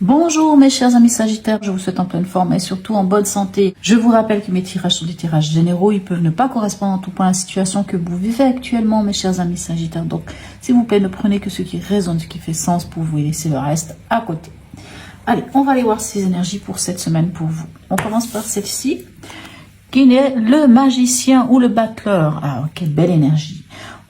Bonjour mes chers amis Sagittaires, je vous souhaite en pleine forme et surtout en bonne santé. Je vous rappelle que mes tirages sont des tirages généraux, ils peuvent ne pas correspondre en tout point à la situation que vous vivez actuellement mes chers amis Sagittaires. Donc s'il vous plaît, ne prenez que ce qui résonne, ce qui fait sens pour vous et laissez le reste à côté. Allez, on va aller voir ces énergies pour cette semaine pour vous. On commence par celle-ci, qui est le magicien ou le battleur. Ah, quelle belle énergie.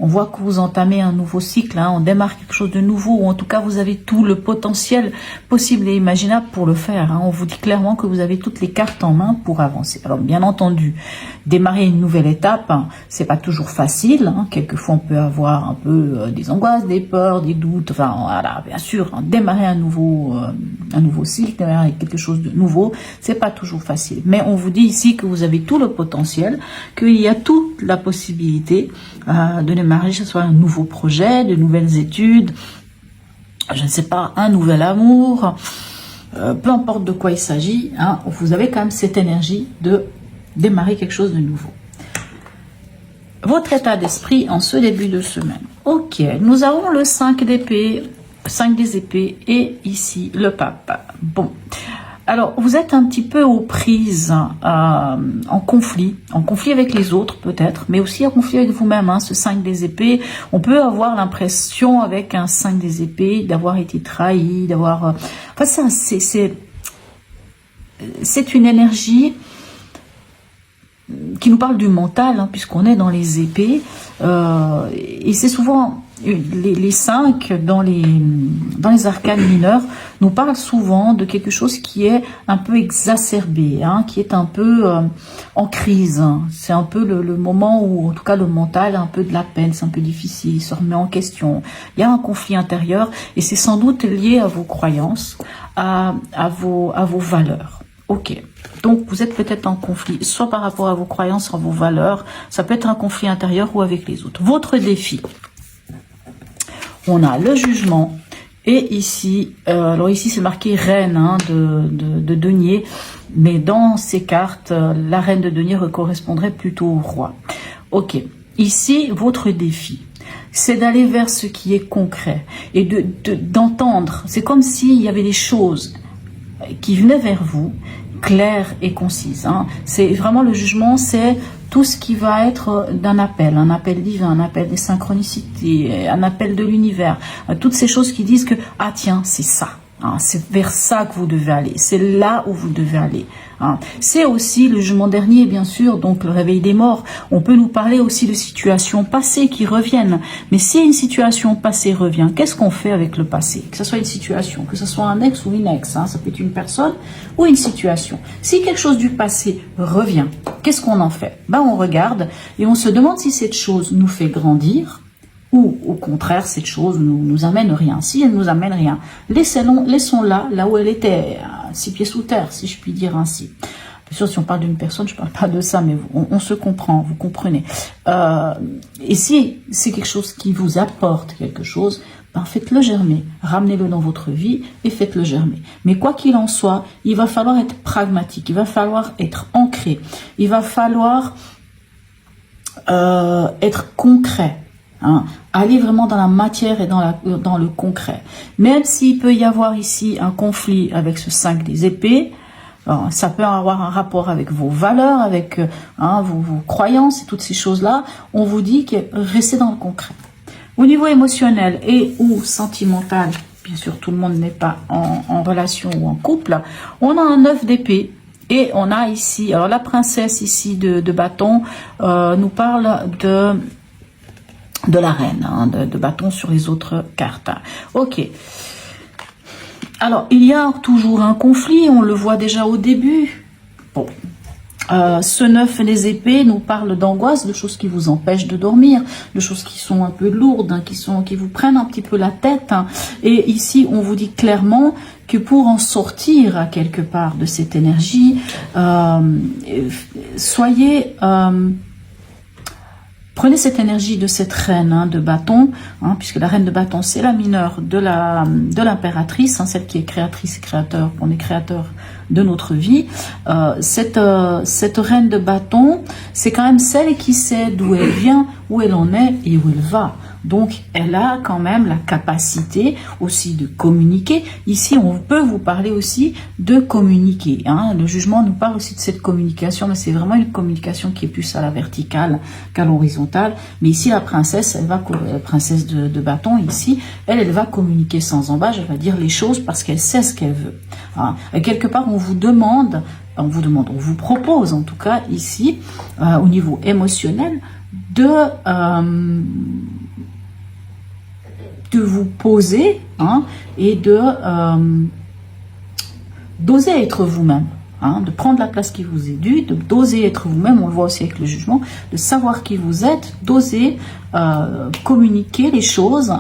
On voit que vous entamez un nouveau cycle, on démarre quelque chose de nouveau, ou en tout cas vous avez tout le potentiel possible et imaginable pour le faire. On vous dit clairement que vous avez toutes les cartes en main pour avancer. Alors bien entendu, démarrer une nouvelle étape, c'est pas toujours facile. Quelquefois on peut avoir un peu des angoisses, des peurs, des doutes. Enfin voilà, bien sûr, démarrer un nouveau cycle, démarrer quelque chose de nouveau, c'est pas toujours facile. Mais on vous dit ici que vous avez tout le potentiel, qu'il y a toute la possibilité de démarrer, que ce soit un nouveau projet, de nouvelles études, je ne sais pas, un nouvel amour, peu importe de quoi il s'agit, vous avez quand même cette énergie de démarrer quelque chose de nouveau. Votre état d'esprit en ce début de semaine. Ok, nous avons le 5 d'épée, 5 des épées et ici le pape. Bon. Alors, vous êtes un petit peu aux prises, en conflit avec les autres peut-être, mais aussi en conflit avec vous-même, ce 5 des épées. On peut avoir l'impression avec un 5 des épées d'avoir été trahi, d'avoir... Enfin, c'est une énergie qui nous parle du mental, puisqu'on est dans les épées, et c'est souvent... Les 5 dans les arcanes mineurs nous parlent souvent de quelque chose qui est un peu exacerbé, qui est un peu en crise. C'est un peu le moment où, en tout cas, le mental a un peu de la peine, c'est un peu difficile, il se remet en question. Il y a un conflit intérieur et c'est sans doute lié à vos croyances, à vos valeurs. Ok. Donc, vous êtes peut-être en conflit, soit par rapport à vos croyances, à vos valeurs. Ça peut être un conflit intérieur ou avec les autres. Votre défi. On a le jugement et ici, alors ici c'est marqué reine de denier, mais dans ces cartes, la reine de denier correspondrait plutôt au roi. Ok, ici votre défi, c'est d'aller vers ce qui est concret et d'entendre. C'est comme s'il y avait des choses qui venaient vers vous, claires et concises. C'est vraiment le jugement, c'est tout ce qui va être d'un appel, un appel divin, un appel des synchronicités, un appel de l'univers, toutes ces choses qui disent que ah tiens c'est ça, c'est vers ça que vous devez aller, c'est là où vous devez aller. C'est aussi le jugement dernier bien sûr, donc le réveil des morts. On peut nous parler aussi de situations passées qui reviennent, mais si une situation passée revient, qu'est-ce qu'on fait avec le passé? Que ce soit une situation, que ce soit un ex ou une ex, ça peut être une personne ou une situation. Si quelque chose du passé revient, qu'est-ce qu'on en fait? On regarde et on se demande si cette chose nous fait grandir ou au contraire cette chose nous amène rien. Si elle nous amène rien, laissons-la là où elle était, 6 pieds sous terre, si je puis dire ainsi. Bien sûr, si on parle d'une personne, je ne parle pas de ça, mais on se comprend, vous comprenez. Et si c'est quelque chose qui vous apporte quelque chose, faites-le germer, ramenez-le dans votre vie et faites-le germer. Mais quoi qu'il en soit, il va falloir être pragmatique, il va falloir être ancré, il va falloir être concret. Aller vraiment dans la matière et dans le concret. Même s'il peut y avoir ici un conflit avec ce 5 des épées, ça peut avoir un rapport avec vos valeurs, avec vos croyances et toutes ces choses-là, on vous dit que restez dans le concret. Au niveau émotionnel et ou sentimental, bien sûr tout le monde n'est pas en relation ou en couple, on a un 9 d'épée. Et on a ici, alors la princesse ici de bâton nous parle de la reine, de bâton sur les autres cartes. Ok. Alors, il y a toujours un conflit, on le voit déjà au début. Bon. Ce 9 des épées nous parle d'angoisse, de choses qui vous empêchent de dormir, de choses qui sont un peu lourdes, qui vous prennent un petit peu la tête. Et ici, on vous dit clairement que pour en sortir à quelque part de cette énergie, prenez cette énergie de cette reine de bâton, puisque la reine de bâton, c'est la mineure de l'impératrice, celle qui est créatrice et créateur, on est créateur de notre vie. Cette reine de bâton, c'est quand même celle qui sait d'où elle vient, où elle en est et où elle va. Donc, elle a quand même la capacité aussi de communiquer. Ici, on peut vous parler aussi de communiquer. Hein. Le jugement nous parle aussi de cette communication, mais c'est vraiment une communication qui est plus à la verticale qu'à l'horizontale. Mais ici, la princesse, la princesse de bâton, ici, elle va communiquer sans embâche, elle va dire les choses parce qu'elle sait ce qu'elle veut. Hein. Et quelque part, on vous propose en tout cas ici, au niveau émotionnel, de vous poser et d'oser être vous-même, de prendre la place qui vous est due, d'oser être vous-même, on le voit aussi avec le jugement, de savoir qui vous êtes, d'oser communiquer les choses,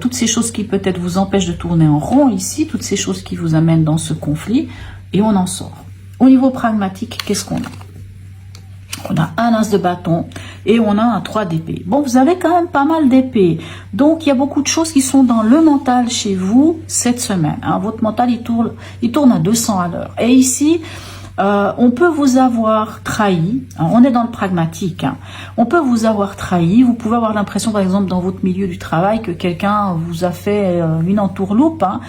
toutes ces choses qui peut-être vous empêchent de tourner en rond ici, toutes ces choses qui vous amènent dans ce conflit, et on en sort. Au niveau pragmatique, qu'est-ce qu'on a? On a un as de bâton et on a un 3 d'épée. Bon, vous avez quand même pas mal d'épées. Donc, il y a beaucoup de choses qui sont dans le mental chez vous cette semaine. Hein. Votre mental, il tourne à 200 à l'heure. Et ici, on peut vous avoir trahi. Hein, on est dans le pragmatique. Hein. On peut vous avoir trahi. Vous pouvez avoir l'impression, par exemple, dans votre milieu du travail, que quelqu'un vous a fait une entourloupe. Hein.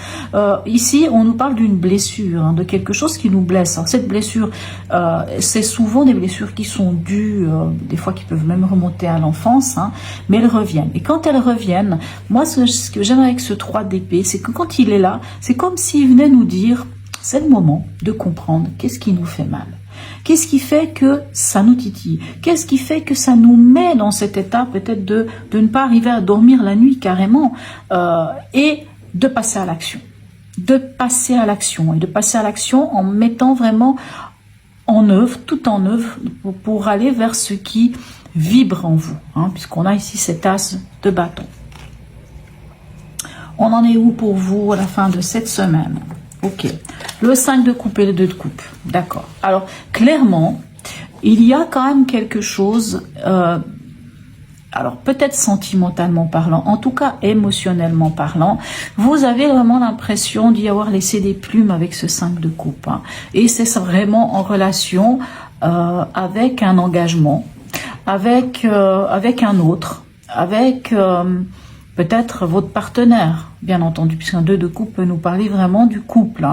Ici, on nous parle d'une blessure, de quelque chose qui nous blesse. Alors, cette blessure, c'est souvent des blessures qui sont dues, des fois qui peuvent même remonter à l'enfance, mais elles reviennent. Et quand elles reviennent, moi, ce que j'aime avec ce 3 d'épée, c'est que quand il est là, c'est comme s'il venait nous dire... C'est le moment de comprendre qu'est-ce qui nous fait mal. Qu'est-ce qui fait que ça nous titille? Qu'est-ce qui fait que ça nous met dans cet état peut-être de ne pas arriver à dormir la nuit carrément et de passer à l'action. De passer à l'action et de passer à l'action en mettant vraiment en œuvre, tout en œuvre pour aller vers ce qui vibre en vous. Puisqu'on a ici cet as de bâton. On en est où pour vous à la fin de cette semaine? Ok, le 5 de coupe et le 2 de coupe, d'accord. Alors, clairement, il y a quand même quelque chose, alors peut-être sentimentalement parlant, en tout cas émotionnellement parlant, vous avez vraiment l'impression d'y avoir laissé des plumes avec ce 5 de coupe. Et c'est vraiment en relation avec un engagement, avec un autre, avec... peut-être votre partenaire, bien entendu, puisqu'un 2 de coupe peut nous parler vraiment du couple,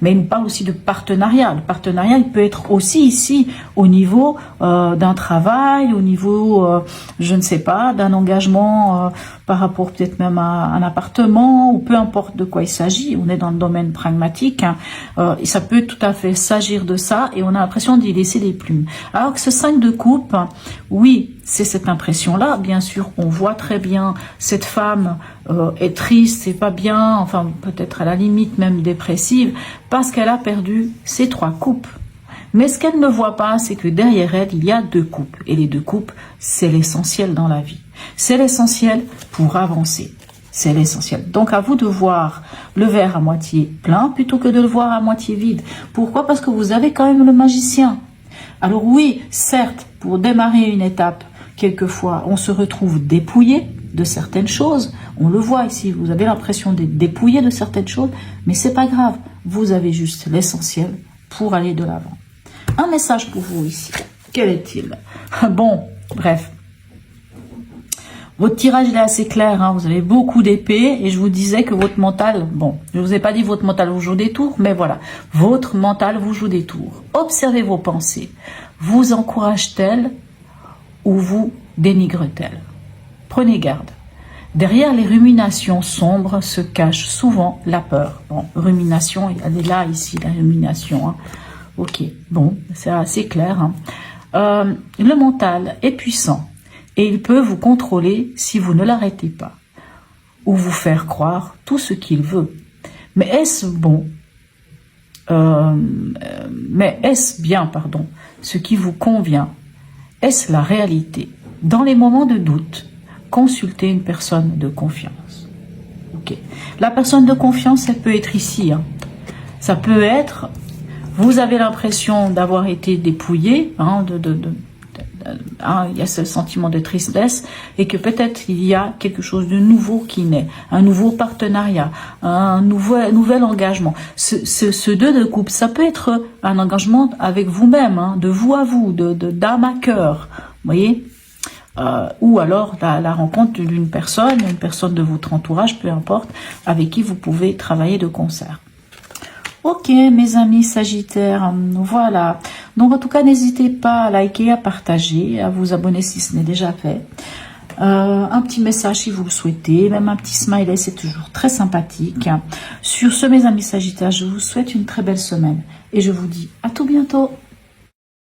mais il nous parle aussi de partenariat. Le partenariat, il peut être aussi ici au niveau d'un travail, au niveau, je ne sais pas, d'un engagement par rapport peut-être même à un appartement, ou peu importe de quoi il s'agit. On est dans le domaine pragmatique, et ça peut tout à fait s'agir de ça, et on a l'impression d'y laisser des plumes. Alors que ce 5 de coupe, oui, c'est cette impression-là. Bien sûr, on voit très bien cette femme est triste, c'est pas bien, enfin peut-être à la limite même dépressive, parce qu'elle a perdu ses 3 coupes. Mais ce qu'elle ne voit pas, c'est que derrière elle, il y a 2 coupes. Et les 2 coupes, c'est l'essentiel dans la vie. C'est l'essentiel pour avancer. C'est l'essentiel. Donc à vous de voir le verre à moitié plein plutôt que de le voir à moitié vide. Pourquoi? Parce que vous avez quand même le magicien. Alors oui, certes, pour démarrer une étape, quelquefois, on se retrouve dépouillé de certaines choses. On le voit ici, vous avez l'impression d'être dépouillé de certaines choses, mais c'est pas grave. Vous avez juste l'essentiel pour aller de l'avant. Un message pour vous ici. Quel est-il? Bon, bref. Votre tirage il est assez clair, vous avez beaucoup d'épées et je vous disais que votre mental, bon, je vous ai pas dit votre mental vous joue des tours, mais voilà, votre mental vous joue des tours. Observez vos pensées. Vous encourage-t-elle ou vous dénigre-t-elle? Prenez garde. Derrière les ruminations sombres se cache souvent la peur. Bon, rumination, elle est là ici, la rumination. Ok, bon, c'est assez clair. Le mental est puissant et il peut vous contrôler si vous ne l'arrêtez pas ou vous faire croire tout ce qu'il veut. Mais est-ce bon est-ce bien, pardon, ce qui vous convient? Est-ce la réalité? Dans les moments de doute, consultez une personne de confiance. Ok. La personne de confiance, elle peut être ici. Ça peut être, vous avez l'impression d'avoir été dépouillé, il y a ce sentiment de tristesse, et que peut-être il y a quelque chose de nouveau qui naît, un nouveau partenariat, un nouvel engagement. Ce 2 de coupe, ça peut être un engagement avec vous-même, de vous à vous, d'âme à cœur, vous voyez. ou alors la rencontre d'une personne, une personne de votre entourage, peu importe, avec qui vous pouvez travailler de concert. Ok, mes amis Sagittaires, voilà. Donc en tout cas, n'hésitez pas à liker, à partager, à vous abonner si ce n'est déjà fait. Un petit message si vous le souhaitez, même un petit smiley, c'est toujours très sympathique. Sur ce, mes amis Sagittaires, je vous souhaite une très belle semaine et je vous dis à tout bientôt.